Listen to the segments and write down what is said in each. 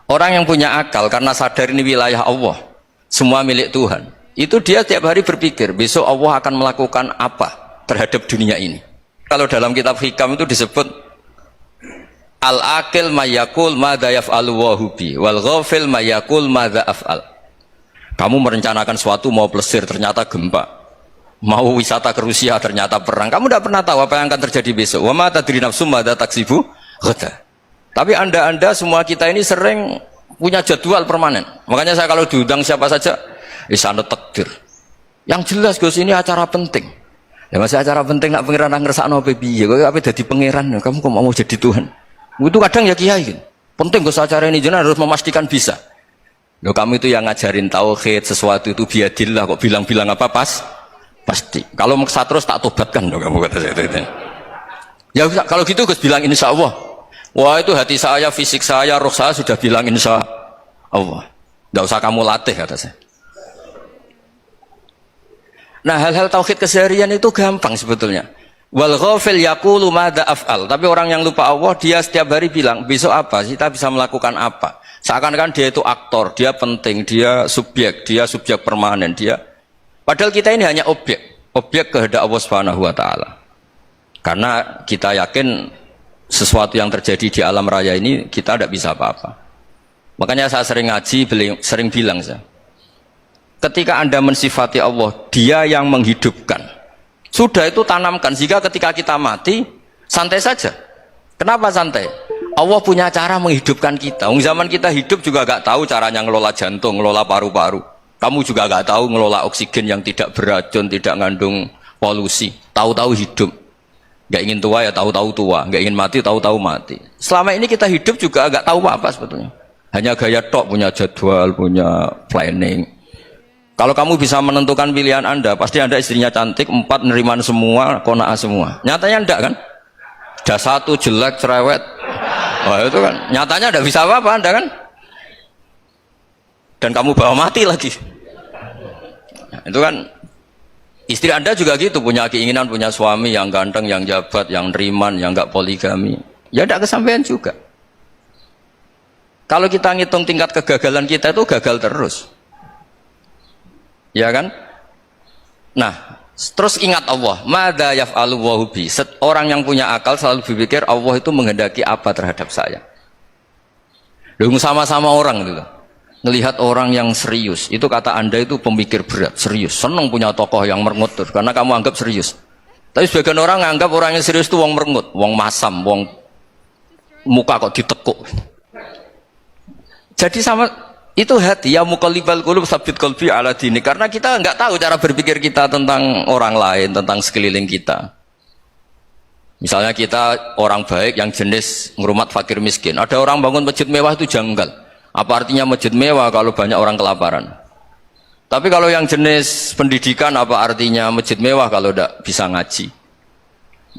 Orang yang punya akal karena sadar ini wilayah Allah, semua milik Tuhan, itu dia tiap hari berpikir besok Allah akan melakukan apa terhadap dunia ini. Kalau dalam kitab hikam itu disebut al-akil mayakul madza yaf'alu wa hubi wal ghafil mayakul madza af'al. Kamu merencanakan suatu mau plesir ternyata gempa, mau wisata ke Rusia ternyata perang. Kamu tidak pernah tahu apa yang akan terjadi besok. Wa ma tadri nafsum madza taksibu ghadan. Tapi anda semua kita ini sering punya jadwal permanen. Makanya saya kalau diundang siapa saja, isana takdir. Yang jelas Gus ini acara penting. Ya masih acara penting nak pangeran ngersakno apa piye? Kok ape dadi pangeran? Kamu kok mau jadi Tuhan? Itu kadang ya kiai. Penting Gus acara ini jenengan harus memastikan bisa. Loh kamu itu yang ngajarin tauhid, sesuatu itu biadillah kok bilang-bilang apa pasti. Kalau maksa terus tak tobatkan loh kamu kata saya itu. Ya kalau gitu Gus bilang insya Allah. Wah itu hati saya, fisik saya, roh saya sudah bilang insya Allah. Tidak usah kamu latih kata saya. Nah hal-hal tauhid keseharian itu gampang sebetulnya. Wal ghafil yaqulu madza af'al. Tapi orang yang lupa Allah dia setiap hari bilang besok apa? Kita bisa melakukan apa? Seakan-akan dia itu aktor, dia penting, dia subjek permanen, dia. Padahal kita ini hanya objek kehendak Allah Subhanahu wa taala. Karena kita yakin sesuatu yang terjadi di alam raya ini kita tidak bisa apa-apa. Makanya saya sering ngaji, sering bilang saya, ketika Anda mensifati Allah, dia yang menghidupkan. Sudah itu tanamkan, sehingga ketika kita mati, santai saja. Kenapa santai? Allah punya cara menghidupkan kita. Zaman kita hidup juga gak tahu caranya ngelola jantung, ngelola paru-paru. Kamu juga gak tahu ngelola oksigen yang tidak beracun, tidak ngandung polusi. Tahu-tahu hidup. Gak ingin tua ya tahu-tahu tua, gak ingin mati tahu-tahu mati. Selama ini kita hidup juga gak tahu apa sebetulnya. Hanya gaya tok, punya jadwal, punya planning. Kalau kamu bisa menentukan pilihan Anda, pasti Anda istrinya cantik, 4 neriman semua, kona'ah semua. Nyatanya enggak kan? Ada 1 jelek, cerewet. Wah itu kan, nyatanya enggak bisa apa-apa Anda kan? Dan kamu bawa mati lagi. Nah, itu kan, istri Anda juga gitu, punya keinginan, punya suami yang ganteng, yang jabat, yang neriman, yang enggak poligami. Ya enggak kesampaian juga. Kalau kita ngitung tingkat kegagalan kita itu gagal terus. Ya kan? Nah, terus ingat Allah, madza yaf'alu wa hubi. Orang yang punya akal selalu berpikir Allah itu menghendaki apa terhadap saya. Loh sama-sama orang gitu. Ngelihat orang yang serius, itu kata Anda itu pemikir berat, serius. Senang punya tokoh yang merengut karena kamu anggap serius. Tapi sebagian orang anggap orang yang serius itu wong merengut, wong masam, wong muka kok ditekuk. Jadi sama itu hati ya muqallibal qulub tsabbit qalbi ala dini, karena kita enggak tahu cara berpikir kita tentang orang lain, tentang sekeliling kita. Misalnya kita orang baik yang jenis ngrumat fakir miskin. Ada orang bangun masjid mewah itu janggal. Apa artinya masjid mewah kalau banyak orang kelaparan? Tapi kalau yang jenis pendidikan apa artinya masjid mewah kalau tidak bisa ngaji?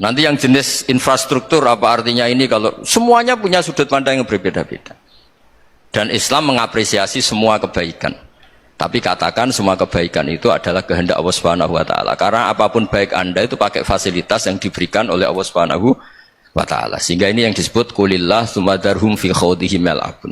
Nanti yang jenis infrastruktur apa artinya ini kalau semuanya punya sudut pandang yang berbeda-beda. Dan Islam mengapresiasi semua kebaikan. Tapi katakan semua kebaikan itu adalah kehendak Allah Subhanahu wa taala. Karena apapun baik Anda itu pakai fasilitas yang diberikan oleh Allah Subhanahu wa taala. Sehingga ini yang disebut qulillah tsumma darhum fi khawdihim yal'abun.